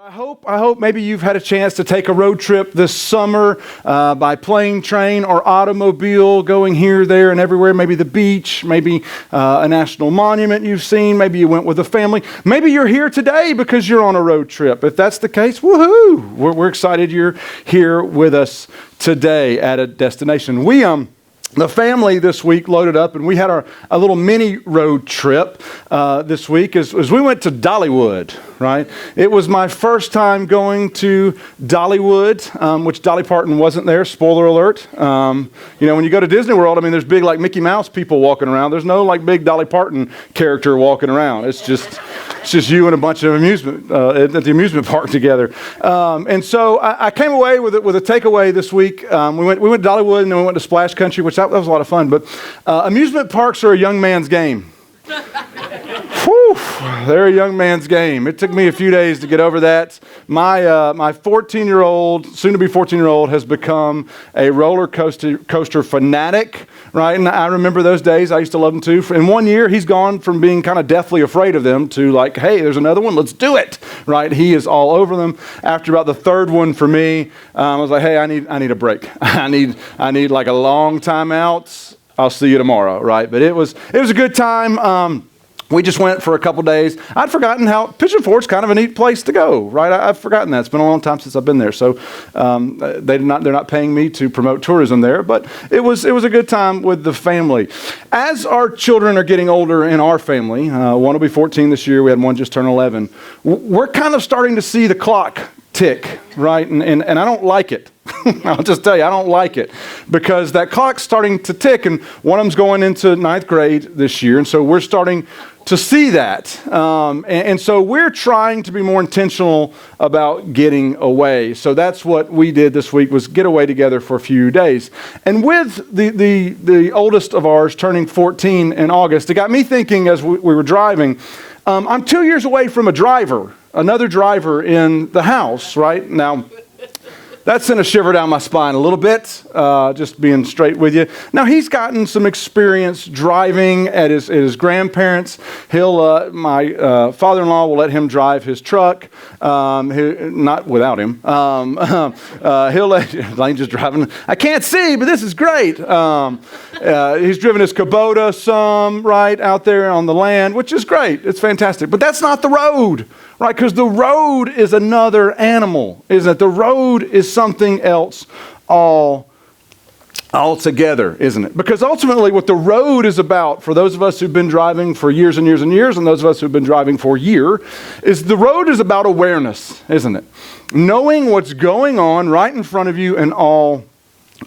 I hope maybe you've had a chance to take a road trip this summer by plane, train, or automobile, going here, there, and everywhere. Maybe the beach, maybe a national monument you've seen. Maybe you went with a family. Maybe you're here today because you're on a road trip. If that's the case, woohoo! We're excited you're here with us today at a destination. The family this week loaded up, and we had a little mini road trip this week as we went to Dollywood, right? It was my first time going to Dollywood, which Dolly Parton wasn't there, spoiler alert. When you go to Disney World, there's big like Mickey Mouse people walking around. There's no like big Dolly Parton character walking around. It's just you and a bunch of amusement at the amusement park together. And so I came away with a takeaway this week. We went to Dollywood, and then we went to Splash Country, which that was a lot of fun. But amusement parks are a young man's game. Whew, they're a young man's game. It took me a few days to get over that. My 14-year-old, soon-to-be 14-year-old, has become a roller coaster fanatic, right? And I remember those days. I used to love them too. In 1 year, he's gone from being kind of deathly afraid of them to like, hey, there's another one, let's do it, right? He is all over them. After about the third one for me, I was like, hey, I need a break. I need like a long time out. I'll see you tomorrow, right? But it was a good time. We just went for a couple days. I'd forgotten how Pigeon Forge's kind of a neat place to go, right? I've forgotten that. It's been a long time since I've been there. So they're not paying me to promote tourism there, but it was a good time with the family. As our children are getting older in our family, one will be 14 this year. We had one just turn 11. We're kind of starting to see the clock tick, right? And I don't like it. I'll just tell you, I don't like it because that clock's starting to tick, and one of them's going into ninth grade this year, and so we're starting to see that. And so we're trying to be more intentional about getting away. So that's what we did this week, was get away together for a few days. And with the oldest of ours turning 14 in August, it got me thinking as we were driving, I'm 2 years away from another driver in the house, right? Now, that sent a shiver down my spine a little bit, just being straight with you. Now, he's gotten some experience driving at his grandparents. My father-in-law will let him drive his truck, not without him. He'll let Lane's just driving. I can't see, but this is great. He's driven his Kubota some, right, out there on the land, which is great. It's fantastic. But that's not the road. Right, because the road is another animal, isn't it? The road is something else altogether, isn't it? Because ultimately what the road is about, for those of us who've been driving for years and years and years, and those of us who've been driving for a year, is the road is about awareness, isn't it? Knowing what's going on right in front of you and all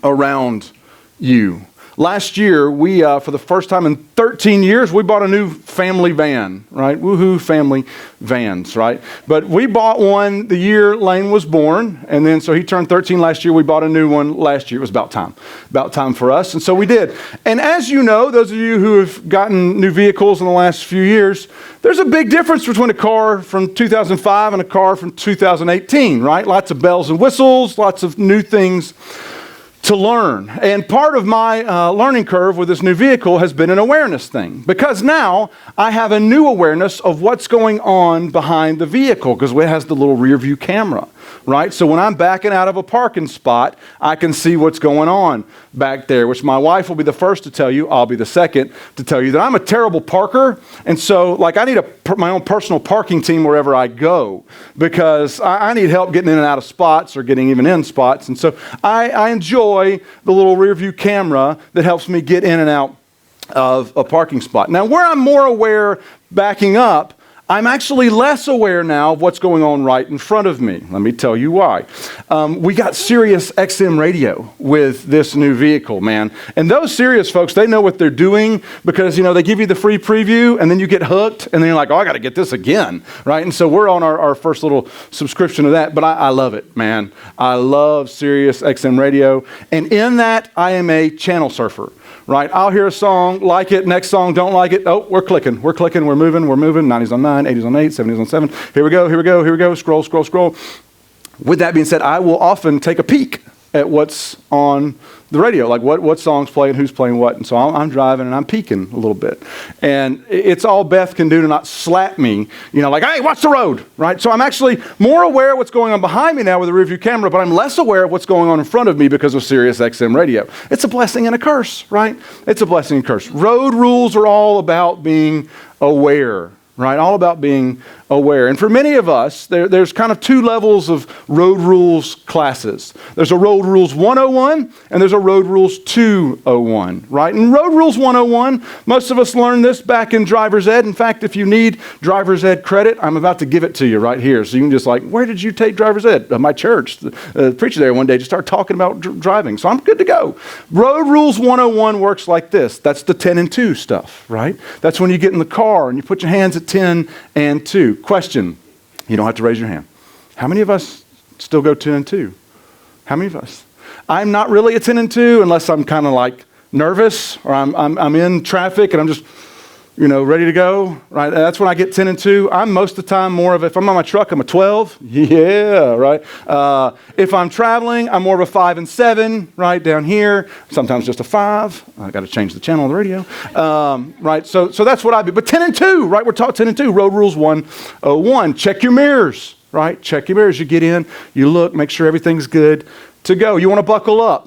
around you. Last year, we, for the first time in 13 years, we bought a new family van, right? Woohoo, family vans, right? But we bought one the year Lane was born, and then so he turned 13 last year. We bought a new one last year. It was about time for us, and so we did. And as you know, those of you who have gotten new vehicles in the last few years, there's a big difference between a car from 2005 and a car from 2018, right? Lots of bells and whistles, lots of new things to learn. And part of my learning curve with this new vehicle has been an awareness thing, because now I have a new awareness of what's going on behind the vehicle, because it has the little rear view camera, right? So when I'm backing out of a parking spot, I can see what's going on back there, which my wife will be the first to tell you. I'll be the second to tell you that I'm a terrible parker. And so like I need my own personal parking team wherever I go, because I need help getting in and out of spots, or getting even in spots. And so I enjoy the little rear view camera that helps me get in and out of a parking spot. Now, where I'm more aware backing up, I'm actually less aware now of what's going on right in front of me. Let me tell you why. We got Sirius XM radio with this new vehicle, man. And those Sirius folks, they know what they're doing, because, they give you the free preview and then you get hooked and then you're like, oh, I got to get this again, right? And so we're on our first little subscription to that, but I love it, man. I love Sirius XM radio. And in that, I am a channel surfer. Right, I'll hear a song, like it, next song, don't like it. Oh, we're clicking, we're moving. 90s on 9, 80s on 8, 70s on 7. Here we go, scroll. With that being said, I will often take a peek at what's on the radio, like what song's playing, who's playing what. And so I'm driving and I'm peeking a little bit. And it's all Beth can do to not slap me, like, hey, watch the road, right? So I'm actually more aware of what's going on behind me now with the rearview camera, but I'm less aware of what's going on in front of me because of Sirius XM radio. It's a blessing and a curse, right? It's a blessing and a curse. Road rules are all about being aware, right? All about being aware. And for many of us, there's kind of two levels of road rules classes. There's a road rules 101 and there's a road rules 201, right? And road rules 101, most of us learned this back in driver's ed. In fact, if you need driver's ed credit, I'm about to give it to you right here. So you can just where did you take driver's ed? My church. The preacher there one day just started talking about driving. So I'm good to go. Road rules 101 works like this. That's the 10 and 2 stuff, right? That's when you get in the car and you put your hands at 10 and 2. Question, you don't have to raise your hand. How many of us still go 10 and 2? How many of us? I'm not really a 10 and 2 unless I'm kind of nervous or I'm in traffic and I'm just, ready to go, right? That's when I get 10 and 2. I'm most of the time more of, if I'm on my truck, I'm a 12. Yeah, right? If I'm traveling, I'm more of a 5 and 7, right, down here. Sometimes just a 5. I got to change the channel on the radio, right? So that's what I do. But 10 and 2, right? We're taught 10 and 2. Road rules 101. Check your mirrors, right? Check your mirrors. You get in, you look, make sure everything's good to go. You want to buckle up.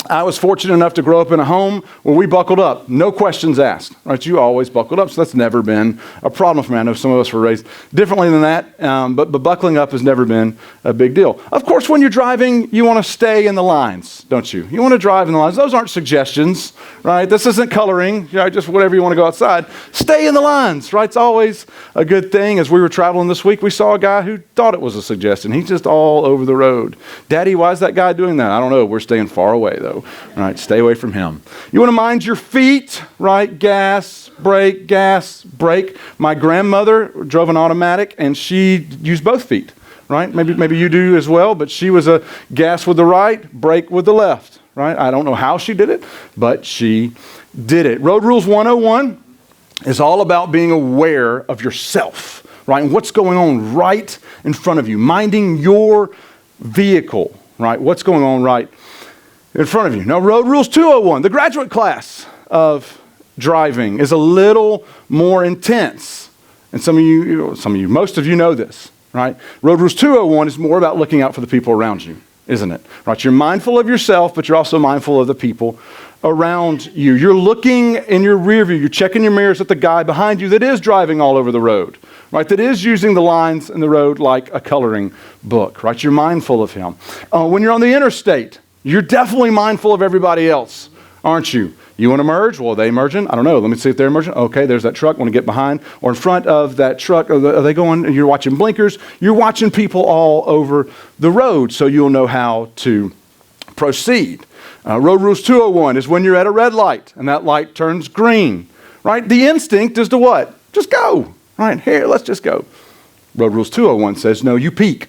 I was fortunate enough to grow up in a home where we buckled up, no questions asked, right? You always buckled up, so that's never been a problem for me. I know some of us were raised differently than that, but buckling up has never been a big deal. Of course, when you're driving, you want to stay in the lines, don't you? You want to drive in the lines. Those aren't suggestions, right? This isn't coloring, just whatever you want to go outside. Stay in the lines, right? It's always a good thing. As we were traveling this week, we saw a guy who thought it was a suggestion. He's just all over the road. Daddy, why is that guy doing that? I don't know. We're staying far away, though. Right, stay away from him. You want to mind your feet, right? Gas, brake. My grandmother drove an automatic and she used both feet, right? Maybe you do as well, but she was a gas with the right, brake with the left, right? I don't know how she did it, but she did it. Road Rules 101 is all about being aware of yourself, right? And what's going on right in front of you, minding your vehicle, right? What's going on right in front of you. Now, Road Rules 201, the graduate class of driving, is a little more intense. And most of you know this, right? Road Rules 201 is more about looking out for the people around you, isn't it? Right? You're mindful of yourself, but you're also mindful of the people around you. You're looking in your rear view. You're checking your mirrors at the guy behind you that is driving all over the road, right? That is using the lines in the road like a coloring book, right? You're mindful of him. When you're on the interstate, you're definitely mindful of everybody else, aren't you? You want to merge? Well, are they merging? I don't know. Let me see if they're merging. Okay, there's that truck. Want to get behind or in front of that truck. Are they going? You're watching blinkers. You're watching people all over the road, so you'll know how to proceed. Road Rules 201 is when you're at a red light and that light turns green, right? The instinct is to what? Just go, right? Here, let's just go. Road Rules 201 says, no, you peek,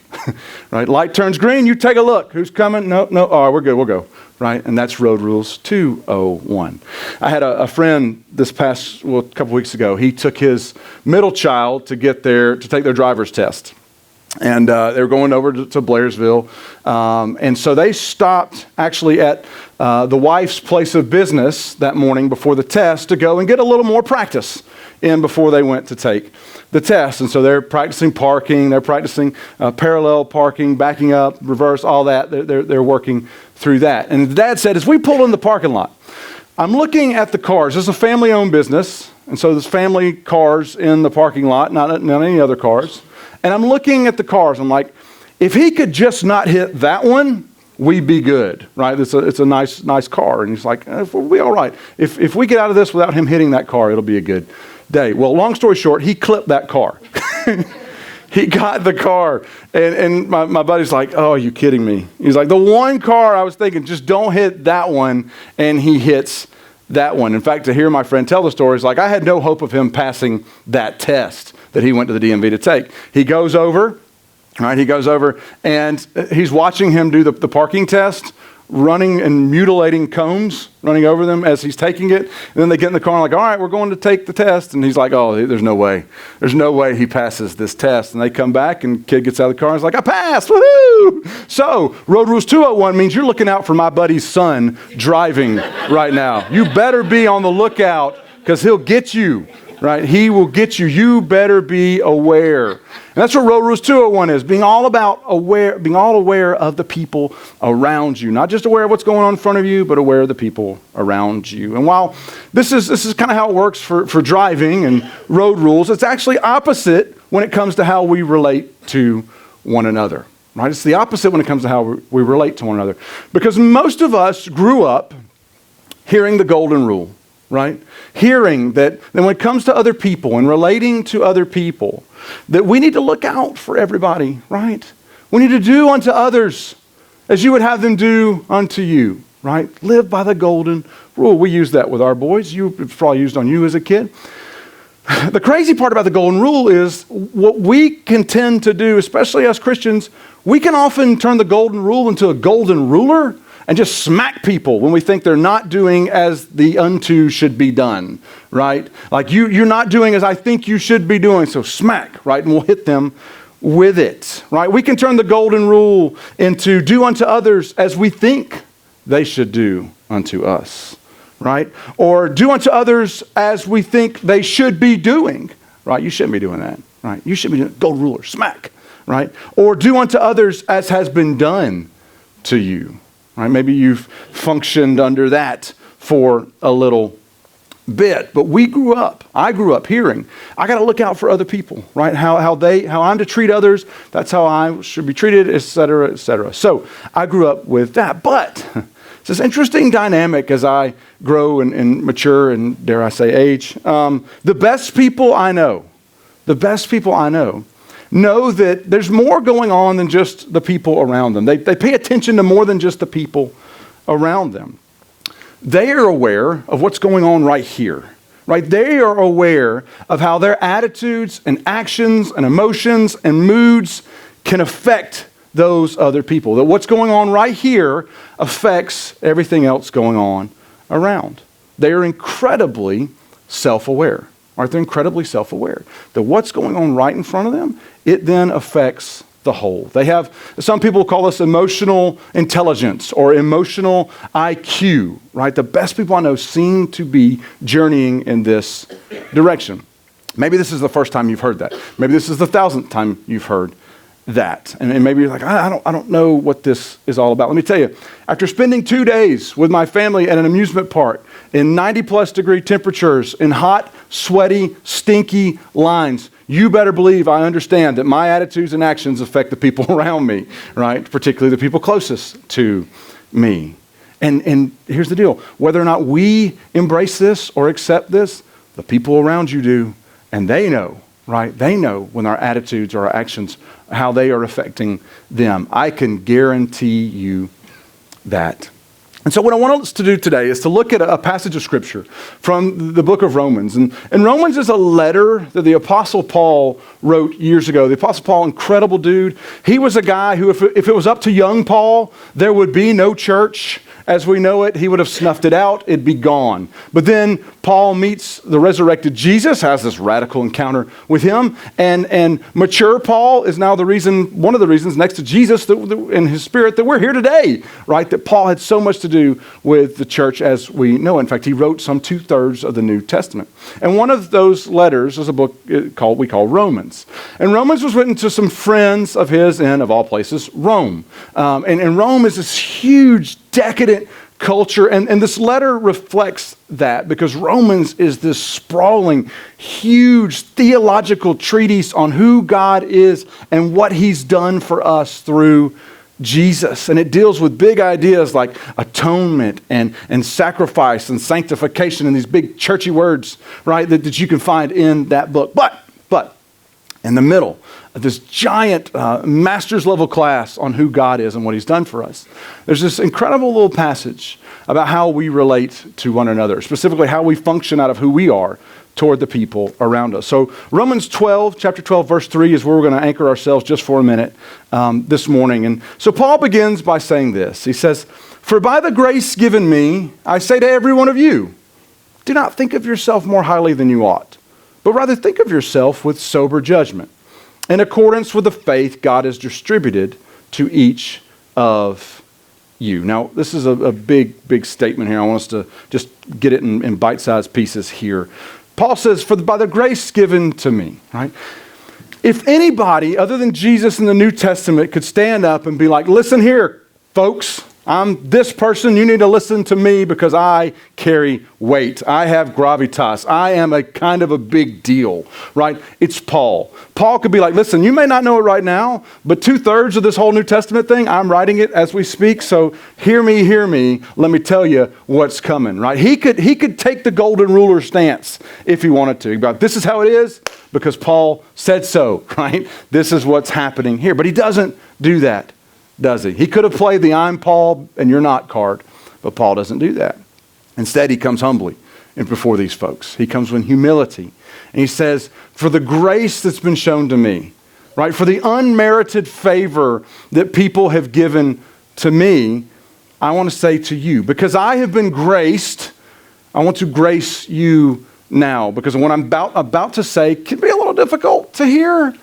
right? Light turns green, you take a look. Who's coming? No, all right, we're good, we'll go, right? And that's Road Rules 201. I had a friend this past, a couple weeks ago. He took his middle child to take their driver's test. And they were going over to Blairsville. And so they stopped actually at the wife's place of business that morning before the test to go and get a little more practice in before they went to take the test. And so they're practicing parking, they're practicing parallel parking, backing up, reverse, all that. They're working through that. And the dad said, as we pull in the parking lot, I'm looking at the cars. This is a family-owned business. And so there's family cars in the parking lot, not any other cars. And I'm looking at the cars. I'm like, if he could just not hit that one, we'd be good, right? It's a nice car. And he's like, we'll be all right. If we get out of this without him hitting that car, it'll be a good day. Well, long story short, he clipped that car. He got the car. And my buddy's like, oh, are you kidding me? He's like, the one car I was thinking, just don't hit that one. And he hits that one. In fact, to hear my friend tell the story, it's like, I had no hope of him passing that test that he went to the DMV to take. He goes over, right? He goes over and he's watching him do the parking test running and mutilating combs, running over them as he's taking it. And then they get in the car and like, all right, we're going to take the test. And he's like, oh, there's no way. There's no way he passes this test. And they come back and kid gets out of the car and is like, I passed, woohoo! So Road Rules 201 means you're looking out for my buddy's son driving right now. You better be on the lookout because he'll get you. Right? He will get you. You better be aware. And that's what Road Rules 201 is, being all aware of the people around you. Not just aware of what's going on in front of you, but aware of the people around you. And while this is kind of how it works for driving and road rules, it's actually opposite when it comes to how we relate to one another. Right? It's the opposite when it comes to how we relate to one another. Because most of us grew up hearing the golden rule. Right? Hearing that when it comes to other people and relating to other people, that we need to look out for everybody, right? We need to do unto others as you would have them do unto you, right? Live by the golden rule. We use that with our boys. It's probably used on you as a kid. The crazy part about the golden rule is what we can tend to do, especially as Christians, we can often turn the golden rule into a golden ruler and just smack people when we think they're not doing as the unto should be done, right? Like you're not doing as I think you should be doing, so smack, right? And we'll hit them with it, right? We can turn the golden rule into do unto others as we think they should do unto us, right? Or do unto others as we think they should be doing, right? You shouldn't be doing that, right? You should be doing golden ruler, smack, right? Or do unto others as has been done to you. Right? Maybe you've functioned under that for a little bit, but I grew up hearing, I got to look out for other people, right? How I'm to treat others, that's how I should be treated, et cetera, et cetera. So I grew up with that, but it's this interesting dynamic as I grow and mature and dare I say age. The best people I know know that there's more going on than just the people around them. They pay attention to more than just the people around them. They are aware of what's going on right here, right? They are aware of how their attitudes and actions and emotions and moods can affect those other people. That what's going on right here affects everything else going on around. They are incredibly self-aware. Right? They're incredibly self-aware that what's going on right in front of them, it then affects the whole. They have, some people call this emotional intelligence or emotional IQ, right? The best people I know seem to be journeying in this direction. Maybe this is the first time you've heard that. Maybe this is the 1,000th time you've heard that. And maybe you're like, I don't know what this is all about. Let me tell you, after spending 2 days with my family at an amusement park in 90+ degree temperatures, in hot, sweaty, stinky lines, you better believe I understand that my attitudes and actions affect the people around me, right? Particularly the people closest to me. And here's the deal. Whether or not we embrace this or accept this, the people around you do, and they know. Right? They know when our attitudes or our actions, how they are affecting them. I can guarantee you that. And so what I want us to do today is to look at a passage of Scripture from the book of Romans. And Romans is a letter that the Apostle Paul wrote years ago. The Apostle Paul, incredible dude. He was a guy who, if it was up to young Paul, there would be no church as we know it. He would have snuffed it out. It'd be gone. But then Paul meets the resurrected Jesus, has this radical encounter with him. And mature Paul is now one of the reasons next to Jesus in his spirit that we're here today, right? That Paul had so much to do with the church as we know. In fact, he wrote some 2/3 of the New Testament. And one of those letters is a book we call Romans. And Romans was written to some friends of his in, of all places, Rome. And Rome is this huge, decadent culture, and this letter reflects that because Romans is this sprawling, huge theological treatise on who God is and what he's done for us through Jesus. And it deals with big ideas like atonement and sacrifice and sanctification and these big churchy words, right, that you can find in that book. But in the middle of this giant master's level class on who God is and what he's done for us, there's this incredible little passage about how we relate to one another, specifically how we function out of who we are toward the people around us. So Romans 12, chapter 12, verse 3 is where we're going to anchor ourselves just for a minute this morning. And so Paul begins by saying this. He says, "For by the grace given me, I say to every one of you, do not think of yourself more highly than you ought, but rather think of yourself with sober judgment, in accordance with the faith God has distributed to each of you." Now, this is a big statement here. I want us to just get it in bite-sized pieces here. Paul says, by the grace given to me, right? If anybody other than Jesus in the New Testament could stand up and be like, listen here, folks, I'm this person. You need to listen to me because I carry weight. I have gravitas. I am a kind of a big deal, right? It's Paul. Paul could be like, listen, you may not know it right now, but 2/3 of this whole New Testament thing, I'm writing it as we speak. So hear me. Let me tell you what's coming, right? He could take the golden ruler stance if he wanted to. But this is how it is because Paul said so, right? This is what's happening here. But he doesn't do that, does he? He could have played the I'm Paul and you're not card, but Paul doesn't do that. Instead, he comes humbly before these folks. He comes with humility. And he says, for the grace that's been shown to me, right? For the unmerited favor that people have given to me, I want to say to you, because I have been graced, I want to grace you now. Because what I'm about to say can be a little difficult to hear,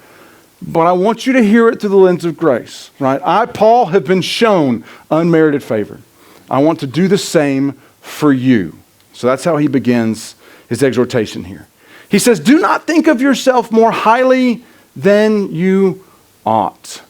but I want you to hear it through the lens of grace, right? I, Paul, have been shown unmerited favor. I want to do the same for you. So that's how he begins his exhortation here. He says, do not think of yourself more highly than you ought.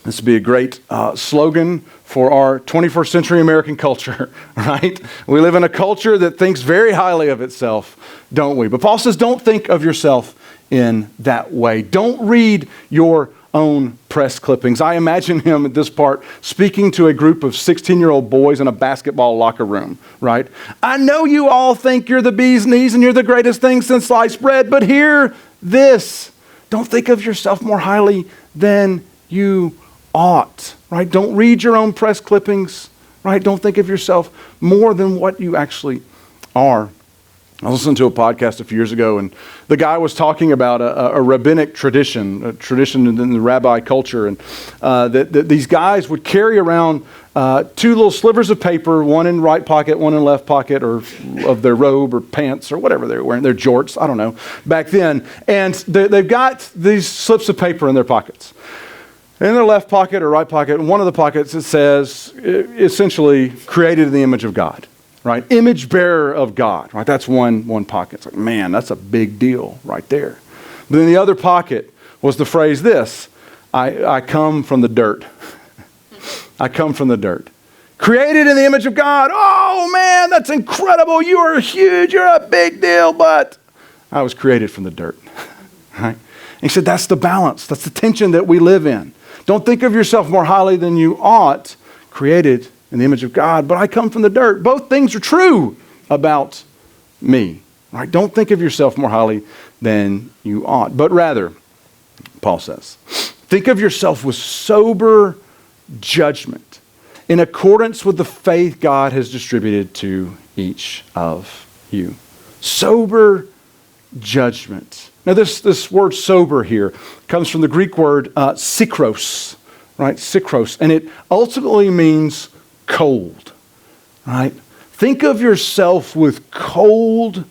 This would be a great slogan for our 21st century American culture, right? We live in a culture that thinks very highly of itself, don't we? But Paul says, don't think of yourself in that way. Don't read your own press clippings. I imagine him at this part speaking to a group of 16-year-old boys in a basketball locker room, right? I know you all think you're the bee's knees and you're the greatest thing since sliced bread, but hear this. Don't think of yourself more highly than you ought, right? Don't read your own press clippings, right? Don't think of yourself more than what you actually are. I listened to a podcast a few years ago, and the guy was talking about a rabbinic tradition, a tradition in the rabbi culture, and that these guys would carry around 2 little slivers of paper, one in right pocket, one in left pocket, or of their robe or pants or whatever they were wearing, their jorts, I don't know, back then. And they've got these slips of paper in their pockets. In their left pocket or right pocket, in one of the pockets it says, essentially, created in the image of God. Right? Image bearer of God. Right? That's one pocket. It's like, man, that's a big deal right there. But in the other pocket was the phrase this, I come from the dirt. I come from the dirt. Created in the image of God. Oh man, that's incredible. You are huge. You're a big deal, but I was created from the dirt. Right? And he said, that's the balance. That's the tension that we live in. Don't think of yourself more highly than you ought. Created in the image of God, but I come from the dirt. Both things are true about me. Right? Don't think of yourself more highly than you ought, but rather, Paul says, think of yourself with sober judgment in accordance with the faith God has distributed to each of you. Sober judgment. Now this word sober here comes from the Greek word sikros, right? Sikros, and it ultimately means cold, right? Think of yourself with cold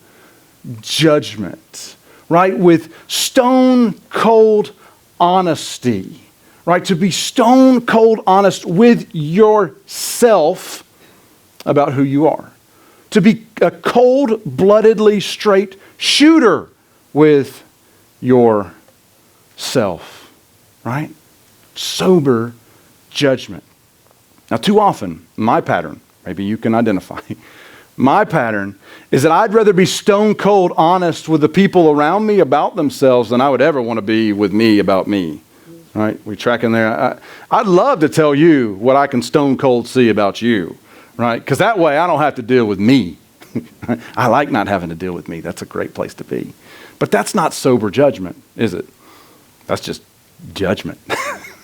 judgment, right? With stone cold honesty, right? To be stone cold honest with yourself about who you are. To be a cold-bloodedly straight shooter with yourself, right? Sober judgment. Now, too often, my pattern, maybe you can identify, my pattern is that I'd rather be stone cold honest with the people around me about themselves than I would ever want to be with me about me. Right? We tracking there. I'd love to tell you what I can stone cold see about you, right? Because that way I don't have to deal with me. I like not having to deal with me. That's a great place to be. But that's not sober judgment, is it? That's just judgment.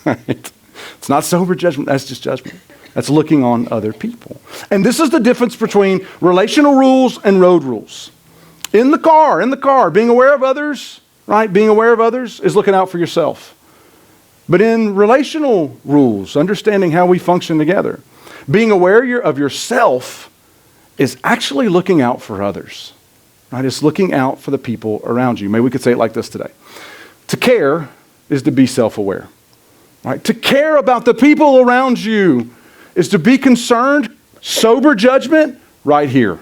Right? It's not sober judgment. That's just judgment. That's looking on other people. And this is the difference between relational rules and road rules. In the car, being aware of others, right? Being aware of others is looking out for yourself. But in relational rules, understanding how we function together, being aware of yourself is actually looking out for others, right? It's looking out for the people around you. Maybe we could say it like this today. To care is to be self-aware, right? To care about the people around you is to be concerned, sober judgment, right here,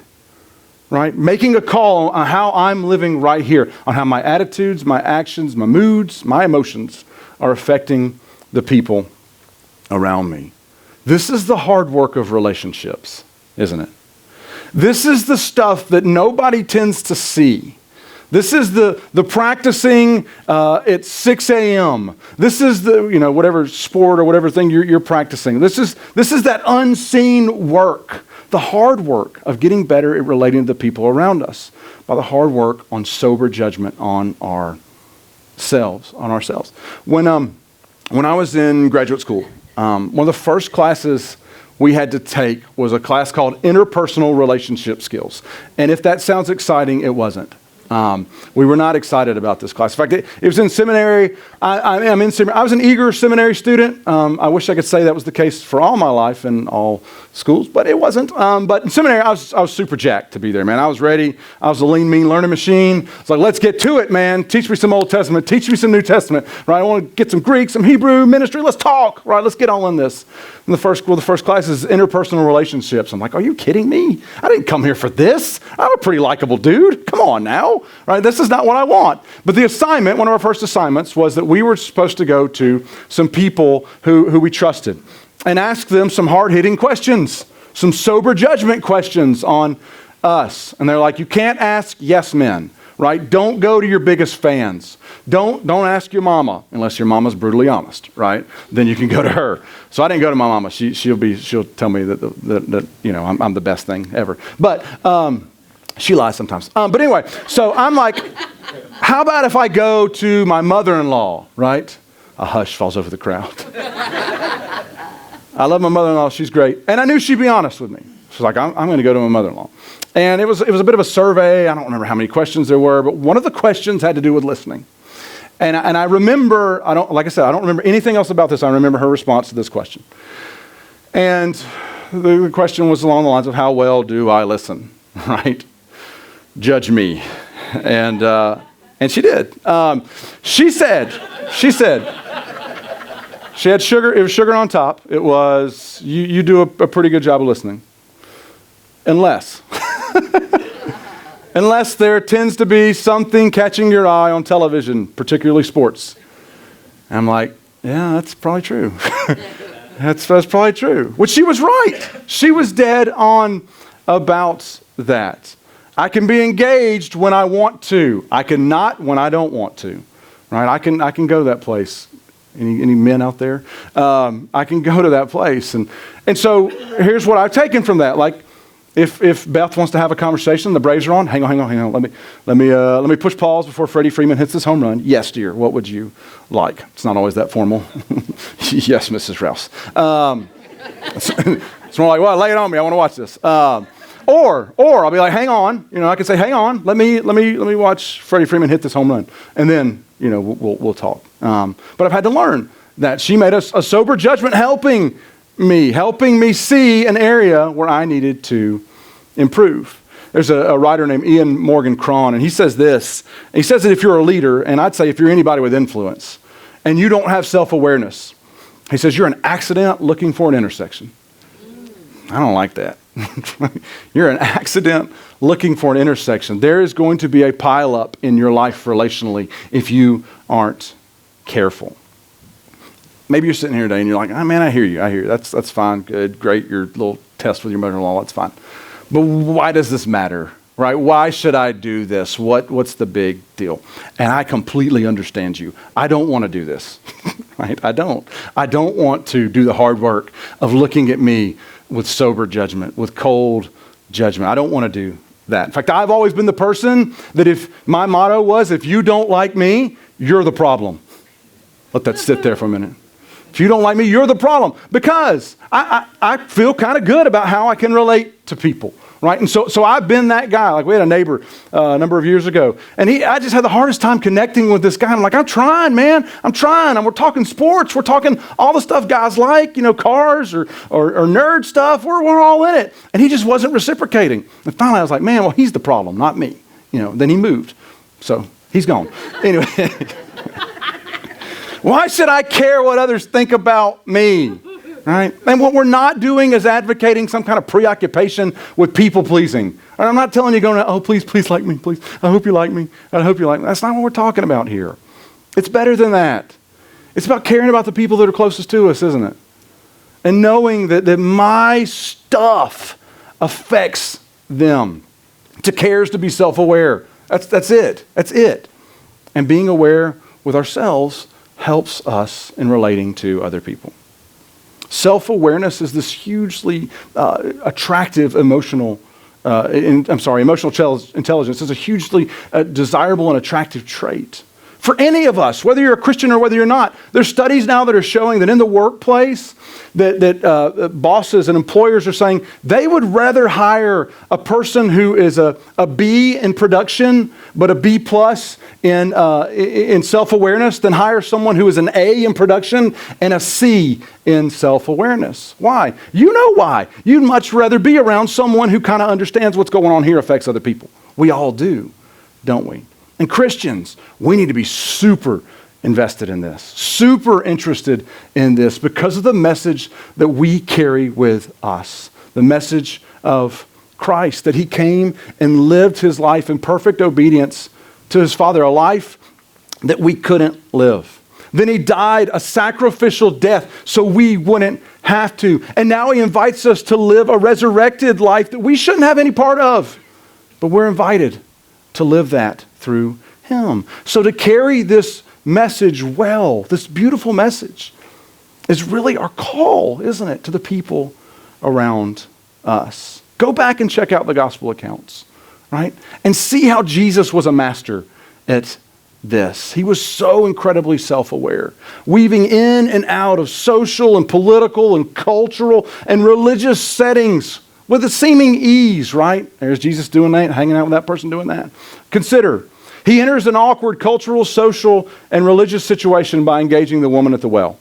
right? Making a call on how I'm living right here, on how my attitudes, my actions, my moods, my emotions are affecting the people around me. This is the hard work of relationships, isn't it? This is the stuff that nobody tends to see. This is the practicing at 6 a.m. This is the, whatever sport or whatever thing you're practicing. This is that unseen work, the hard work of getting better at relating to the people around us by the hard work on sober judgment on ourselves. When I was in graduate school, one of the first classes we had to take was a class called Interpersonal Relationship Skills. And if that sounds exciting, it wasn't. We were not excited about this class. In fact, it was in seminary. I'm in seminary. I was an eager seminary student. I wish I could say that was the case for all my life in all schools, but it wasn't. But in seminary, I was super jacked to be there, man. I was ready. I was a lean, mean learning machine. It's like, let's get to it, man. Teach me some Old Testament. Teach me some New Testament, right? I want to get some Greek, some Hebrew, ministry. Let's talk, right? Let's get all in this. And the first class is interpersonal relationships. I'm like, are you kidding me? I didn't come here for this. I'm a pretty likable dude. Come on now, right? This is not what I want. But the assignment, one of our first assignments, was that we were supposed to go to some people who we trusted and ask them some hard-hitting questions, some sober judgment questions on us. And they're like, you can't ask yes men, right? Don't go to your biggest fans. Don't ask your mama unless your mama's brutally honest, right? Then you can go to her. So I didn't go to my mama. She'll tell me that I'm the best thing ever. But she lies sometimes. But anyway, so I'm like, how about if I go to my mother-in-law, right? A hush falls over the crowd. I love my mother-in-law. She's great. And I knew she'd be honest with me. She's like, I'm going to go to my mother-in-law. And it was a bit of a survey. I don't remember how many questions there were, but one of the questions had to do with listening. And I remember, I don't remember anything else about this. I remember her response to this question. And the question was along the lines of, how well do I listen, right? Judge me. And she did. She said, she had sugar. It was sugar on top. It was, you do a pretty good job of listening. Unless there tends to be something catching your eye on television, particularly sports. And I'm like, yeah, that's probably true. That's probably true. Which she was right. She was dead on about that. I can be engaged when I want to. I can not when I don't want to. Right? I can go to that place. Any men out there? I can go to that place. And so here's what I've taken from that. Like, if Beth wants to have a conversation, the Braves are on. Hang on. Let me push pause before Freddie Freeman hits his home run. Yes, dear. What would you like? It's not always that formal. Yes, Mrs. Rouse. It's more like, well, lay it on me. I want to watch this. Or I'll be like, hang on. I can say, hang on. Let me watch Freddie Freeman hit this home run, and then we'll talk. But I've had to learn that she made a sober judgment, helping me see an area where I needed to improve. There's a writer named Ian Morgan Cron, and he says this. He says that if you're a leader, and I'd say if you're anybody with influence, and you don't have self-awareness, he says you're an accident looking for an intersection. I don't like that. You're an accident looking for an intersection. There is going to be a pileup in your life relationally if you aren't careful. Maybe you're sitting here today and you're like, oh, man, I hear you. That's fine, good, great, your little test with your mother-in-law, that's fine. But why does this matter, right? Why should I do this? What's the big deal? And I completely understand you. I don't want to do this, right? I don't want to do the hard work of looking at me with sober judgment, with cold judgment. I don't want to do that. In fact, I've always been the person that if my motto was, if you don't like me, you're the problem. Let that sit there for a minute. If you don't like me, you're the problem. Because I feel kind of good about how I can relate to people, right? And so I've been that guy. Like we had a neighbor a number of years ago, and I just had the hardest time connecting with this guy. I'm like, I'm trying, man. I'm trying. And we're talking sports. We're talking all the stuff guys like, cars or nerd stuff. We're all in it. And he just wasn't reciprocating. And finally I was like, man, well, he's the problem, not me. Then he moved. So he's gone. Anyway. Why should I care what others think about me? Right? And what we're not doing is advocating some kind of preoccupation with people pleasing. And I'm not telling you oh, please like me, please. I hope you like me. I hope you like me. That's not what we're talking about here. It's better than that. It's about caring about the people that are closest to us, isn't it? And knowing that my stuff affects them. To care is to be self-aware. That's it. That's it. And being aware with ourselves helps us in relating to other people. Self-awareness is this hugely attractive emotional intelligence is a hugely desirable and attractive trait. For any of us, whether you're a Christian or whether you're not, there's studies now that are showing that in the workplace, that bosses and employers are saying they would rather hire a person who is a B in production, but a B plus in self-awareness than hire someone who is an A in production and a C in self-awareness. Why? You know why. You'd much rather be around someone who kind of understands what's going on here affects other people. We all do, don't we? And Christians, we need to be super invested in this, super interested in this because of the message that we carry with us, the message of Christ, that he came and lived his life in perfect obedience to his Father, a life that we couldn't live. Then he died a sacrificial death so we wouldn't have to. And now he invites us to live a resurrected life that we shouldn't have any part of, but we're invited to live that through him. So to carry this message well, this beautiful message, is really our call, isn't it, to the people around us. Go back and check out the gospel accounts, right? And see how Jesus was a master at this. He was so incredibly self-aware, weaving in and out of social and political and cultural and religious settings with a seeming ease, right? There's Jesus doing that, hanging out with that person doing that. Consider, he enters an awkward cultural, social, and religious situation by engaging the woman at the well.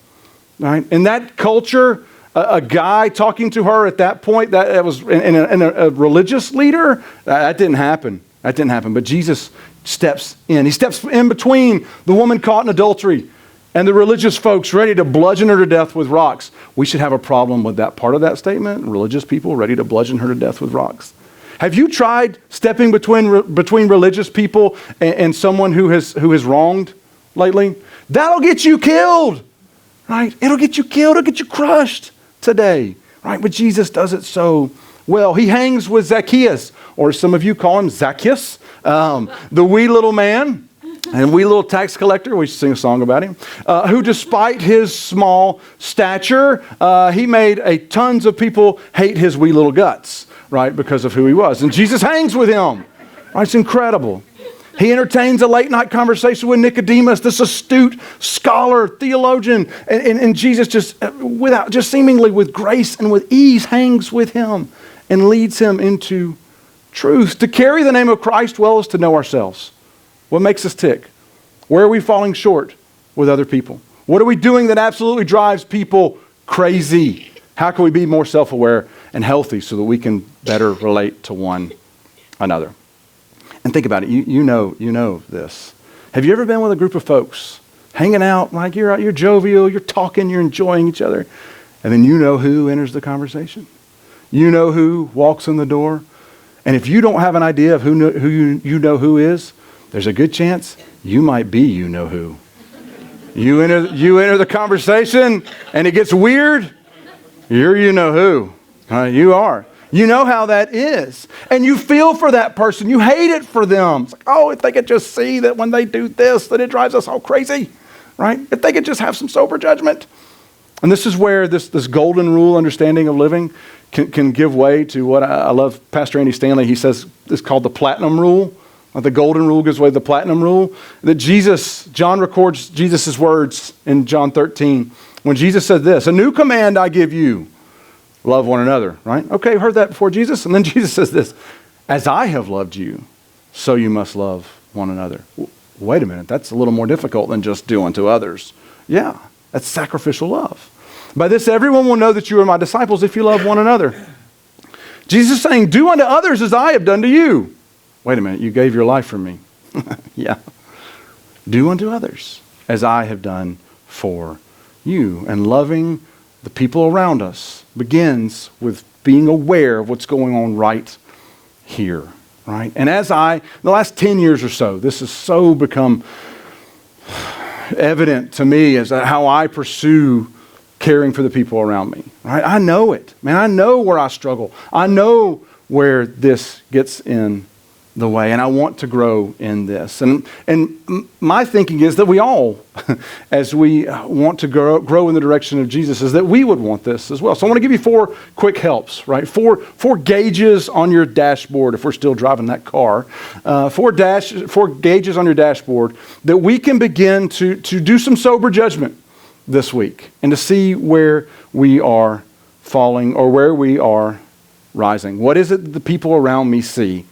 Right? In that culture, a guy talking to her at that point, that was in a religious leader, that didn't happen. That didn't happen. But Jesus steps in. He steps in between the woman caught in adultery and the religious folks ready to bludgeon her to death with rocks. We should have a problem with that part of that statement. Religious people ready to bludgeon her to death with rocks. Have you tried stepping between religious people and someone who has wronged lately? That'll get you killed, right? It'll get you killed. It'll get you crushed today, right? But Jesus does it so well. He hangs with Zacchaeus, or some of you call him Zacchaeus, the wee little man. And wee little tax collector, we should sing a song about him, who despite his small stature, he made tons of people hate his wee little guts, right, because of who he was. And Jesus hangs with him. Right, it's incredible. He entertains a late night conversation with Nicodemus, this astute scholar, theologian, and Jesus just seemingly with grace and with ease hangs with him and leads him into truth. To carry the name of Christ well is to know ourselves. What makes us tick? Where are we falling short with other people? What are we doing that absolutely drives people crazy? How can we be more self-aware and healthy so that we can better relate to one another? And think about it. You know this. Have you ever been with a group of folks hanging out, like you're jovial, you're talking, you're enjoying each other, and then you know who enters the conversation? You know who walks in the door? And if you don't have an idea of who you know who is, there's a good chance you might be you know who. You enter the conversation and it gets weird, you're you know who. You are. You know how that is. And you feel for that person. You hate it for them. It's like, oh, if they could just see that when they do this, that it drives us all crazy, right? If they could just have some sober judgment. And this is where this golden rule understanding of living can give way to what I love. Pastor Andy Stanley, he says it's called the platinum rule. The golden rule gives way to the platinum rule. That John records Jesus' words in John 13. When Jesus said this, "A new command I give you, Love one another, right? Okay, heard that before, Jesus. And then Jesus says this, as I have loved you, so you must love one another. Wait a minute, that's a little more difficult than just do unto others. Yeah, that's sacrificial love. By this, everyone will know that you are my disciples if you love one another. Jesus is saying, do unto others as I have done to you. Wait a minute, you gave your life for me. Yeah. Do unto others as I have done for you. And loving the people around us begins with being aware of what's going on right here, right? And the last 10 years or so, this has so become evident to me as how I pursue caring for the people around me, right? I know it. Man, I know where I struggle. I know where this gets in the way, and I want to grow in this. And my thinking is that we all, as we want to grow in the direction of Jesus, is that we would want this as well. So I want to give you 4 quick helps, right? Four gauges on your dashboard, if we're still driving that car. 4 gauges on your dashboard that we can begin to do some sober judgment this week and to see where we are falling or where we are rising. What is it that the people around me see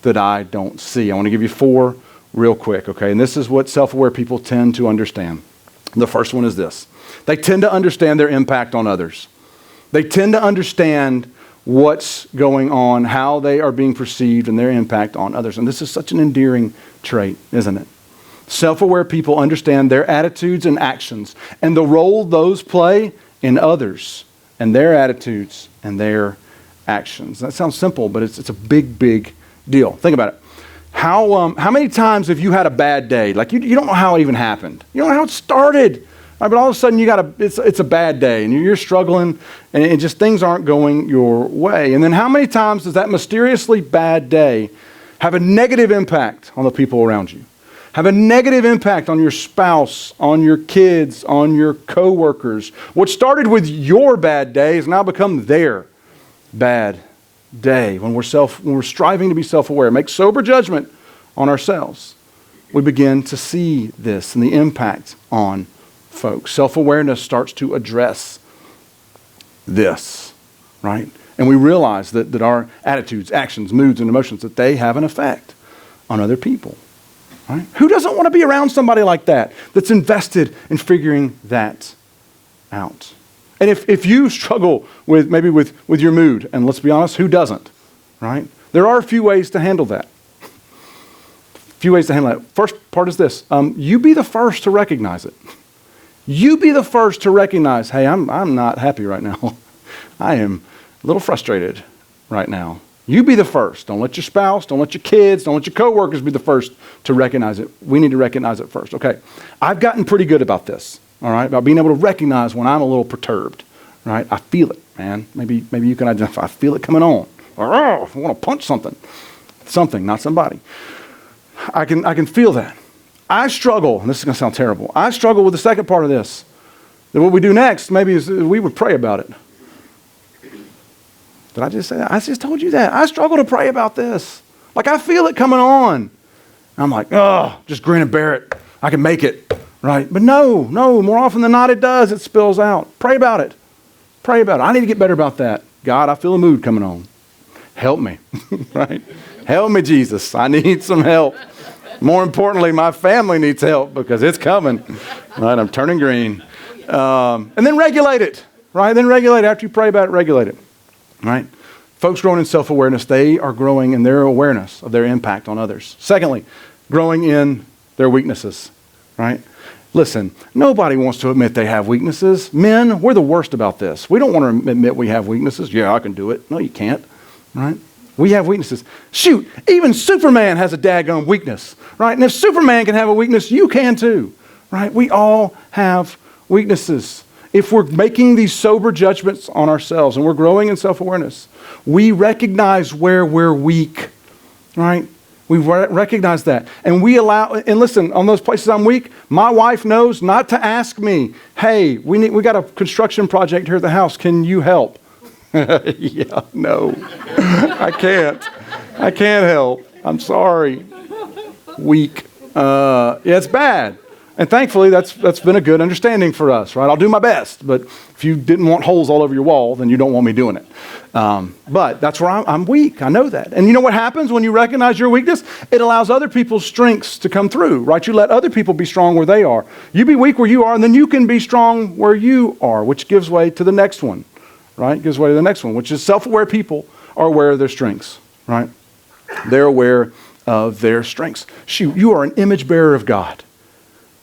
that I don't see? I want to give you 4 real quick, okay? And this is what self-aware people tend to understand. The first one is this. They tend to understand their impact on others. They tend to understand what's going on, how they are being perceived, and their impact on others. And this is such an endearing trait, isn't it? Self-aware people understand their attitudes and actions and the role those play in others and their attitudes and their actions. That sounds simple, but it's a big, big deal. Think about it. How many times have you had a bad day? Like you don't know how it even happened. You don't know how it started. Right? But all of a sudden it's a bad day and you're struggling and just things aren't going your way. And then how many times does that mysteriously bad day have a negative impact on the people around you? Have a negative impact on your spouse, on your kids, on your coworkers. What started with your bad day has now become their bad day. When we're striving to be self-aware, make sober judgment on ourselves, we begin to see this and the impact on folks. Self-awareness starts to address this, right? And we realize that our attitudes, actions, moods, and emotions, that they have an effect on other people. Right? Who doesn't want to be around somebody like that that's invested in figuring that out? And if you struggle with your mood, and let's be honest, who doesn't? Right? There are a few ways to handle that. First part is this. You be the first to recognize it. You be the first to recognize, hey, I'm not happy right now. I am a little frustrated right now. You be the first. Don't let your spouse, don't let your kids, don't let your coworkers be the first to recognize it. We need to recognize it first. Okay, I've gotten pretty good about this, all right, about being able to recognize when I'm a little perturbed, right? I feel it, man. Maybe you can identify. I feel it coming on. Or, I want to punch something. Something, not somebody. I can feel that. I struggle, and this is going to sound terrible, I struggle with the second part of this. That what we do next maybe is we would pray about it. Did I just say that? I just told you that. I struggle to pray about this. Like I feel it coming on. I'm like, just grin and bear it. I can make it, right? But no, more often than not it does. It spills out. Pray about it. Pray about it. I need to get better about that. God, I feel a mood coming on. Help me, right? Help me, Jesus. I need some help. More importantly, my family needs help because it's coming, right? I'm turning green. And then regulate it, right? Then regulate it. After you pray about it, regulate it. Right? Folks growing in self-awareness, they are growing in their awareness of their impact on others. Secondly, growing in their weaknesses. Right? Listen, nobody wants to admit they have weaknesses. Men, we're the worst about this. We don't want to admit we have weaknesses. Yeah, I can do it. No, you can't. Right? We have weaknesses. Shoot, even Superman has a daggone weakness. Right? And if Superman can have a weakness, you can too. Right? We all have weaknesses. If we're making these sober judgments on ourselves and we're growing in self-awareness, we recognize where we're weak, right? We recognize that. And we allow, and listen, on those places I'm weak, my wife knows not to ask me, hey, we got a construction project here at the house. Can you help? Yeah, no, I can't. I can't help. I'm sorry. Weak. Yeah, it's bad. And thankfully, that's been a good understanding for us, right? I'll do my best, but if you didn't want holes all over your wall, then you don't want me doing it. But that's where I'm weak. I know that. And you know what happens when you recognize your weakness? It allows other people's strengths to come through, right? You let other people be strong where they are. You be weak where you are, and then you can be strong where you are, which gives way to the next one, right? Gives way to the next one, which is self-aware people are aware of their strengths, right? They're aware of their strengths. Shoot, you are an image bearer of God.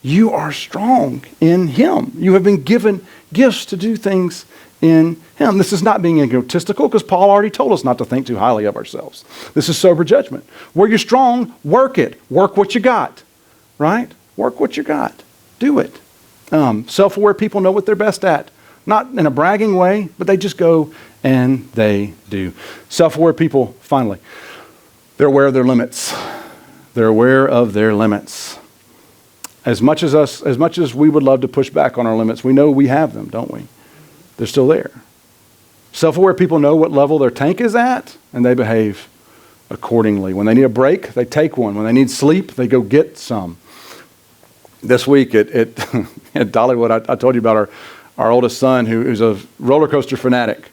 You are strong in Him. You have been given gifts to do things in Him. This is not being egotistical, because Paul already told us not to think too highly of ourselves. This is sober judgment. Where you're strong, work it. Work what you got, right? Work what you got. Do it. Self-aware people know what they're best at. Not in a bragging way, but they just go and they do. Self-aware people, finally, they're aware of their limits. They're aware of their limits. As much as we would love to push back on our limits, we know we have them, don't we? They're still there. Self-aware people know what level their tank is at, and they behave accordingly. When they need a break, they take one. When they need sleep, they go get some. This week at Dollywood, I told you about our oldest son, who's a roller coaster fanatic.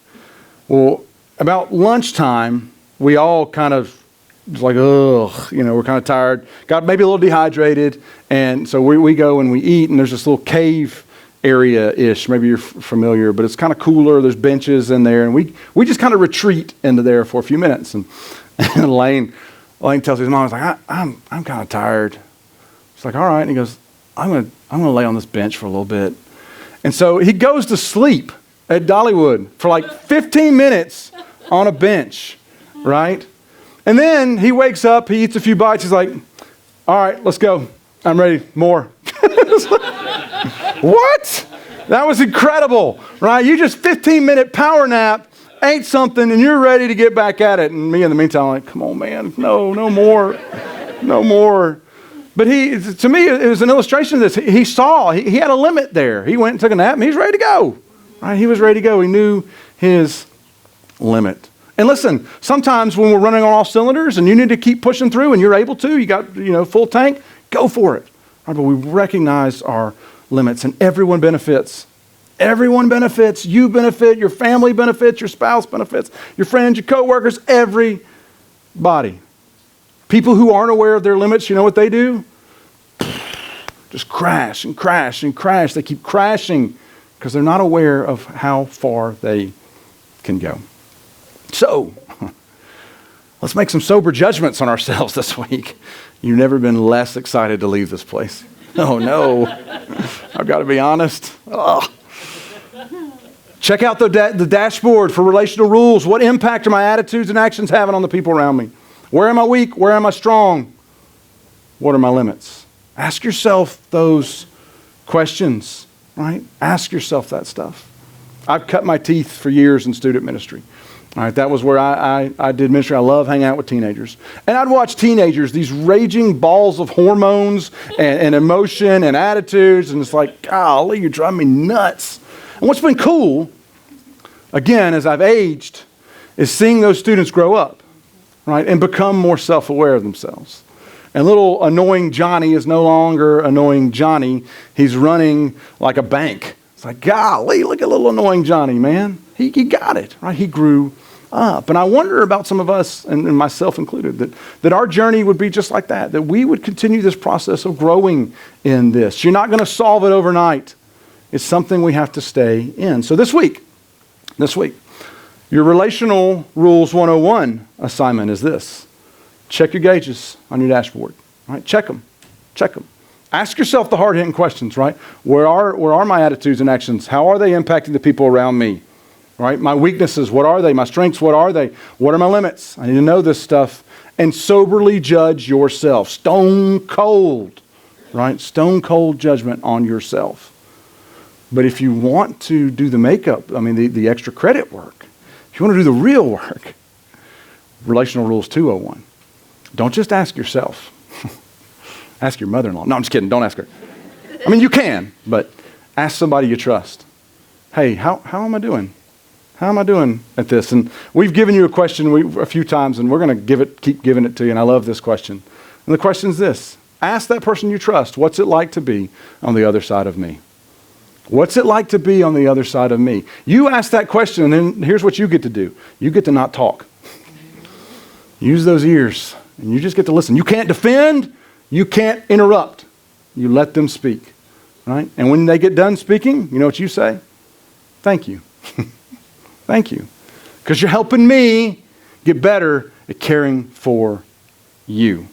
Well, about lunchtime, we all kind of was like, ugh, we're kind of tired, got maybe a little dehydrated, and so we go and we eat, and there's this little cave area-ish. Maybe you're familiar, but it's kind of cooler. There's benches in there, and we just kind of retreat into there for a few minutes. And Lane tells his mom, he's like, I'm kind of tired. She's like, all right. And he goes, I'm gonna lay on this bench for a little bit. And so he goes to sleep at Dollywood for like 15 minutes on a bench, right? And then he wakes up, he eats a few bites, he's like, all right, let's go. I'm ready, more. What? That was incredible, right? You just 15-minute power nap, ate something, and you're ready to get back at it. And me, in the meantime, I'm like, come on, man, no more, no more. But to me, it was an illustration of this. He saw, he had a limit there. He went and took a nap, and he's ready to go, right? He was ready to go. He knew his limit. And listen, sometimes when we're running on all cylinders and you need to keep pushing through and you're able to, you got, full tank, go for it. Right? But we recognize our limits, and everyone benefits. Everyone benefits. You benefit, your family benefits, your spouse benefits, your friends, your coworkers, everybody. People who aren't aware of their limits, you know what they do? Just crash and crash and crash. They keep crashing because they're not aware of how far they can go. So, let's make some sober judgments on ourselves this week. You've never been less excited to leave this place. Oh no, I've got to be honest. Oh. Check out the dashboard for relational rules. What impact are my attitudes and actions having on the people around me? Where am I weak? Where am I strong? What are my limits? Ask yourself those questions, right? Ask yourself that stuff. I've cut my teeth for years in student ministry. All right, that was where I did ministry. I love hanging out with teenagers. And I'd watch teenagers, these raging balls of hormones and emotion and attitudes, and it's like, golly, you're driving me nuts. And what's been cool, again, as I've aged, is seeing those students grow up, right, and become more self-aware of themselves. And little annoying Johnny is no longer annoying Johnny. He's running like a bank. It's like, golly, look at little annoying Johnny, man. He got it, right? He grew up. And I wonder about some of us, and myself included, that our journey would be just like that we would continue this process of growing in this. You're not going to solve it overnight. It's something we have to stay in. So this week, your Relational Rules 101 assignment is this. Check your gauges on your dashboard, right? Check them. Ask yourself the hard-hitting questions, right? Where are my attitudes and actions? How are they impacting the people around me? Right? My weaknesses, what are they? My strengths, what are they? What are my limits? I need to know this stuff. And soberly judge yourself. Stone cold, right? Stone cold judgment on yourself. But if you want to do the makeup, the extra credit work, if you want to do the real work, Relational Rules 201. Don't just ask yourself. Ask your mother-in-law. No, I'm just kidding. Don't ask her. You can, but ask somebody you trust. Hey, how am I doing? How am I doing at this? And we've given you a question a few times, and we're going to keep giving it to you, and I love this question. And the question is this. Ask that person you trust, what's it like to be on the other side of me? What's it like to be on the other side of me? You ask that question, and then here's what you get to do. You get to not talk. Use those ears, and you just get to listen. You can't defend. You can't interrupt. You let them speak, right? And when they get done speaking, you know what you say? Thank you. Thank you. Because you're helping me get better at caring for you.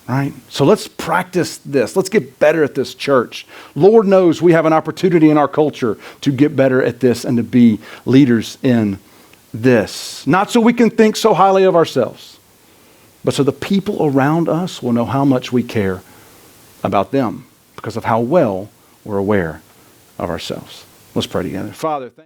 Right? So let's practice this. Let's get better at this, church. Lord knows we have an opportunity in our culture to get better at this and to be leaders in this. Not so we can think so highly of ourselves, but so the people around us will know how much we care about them because of how well we're aware of ourselves. Let's pray together. Father, thank you.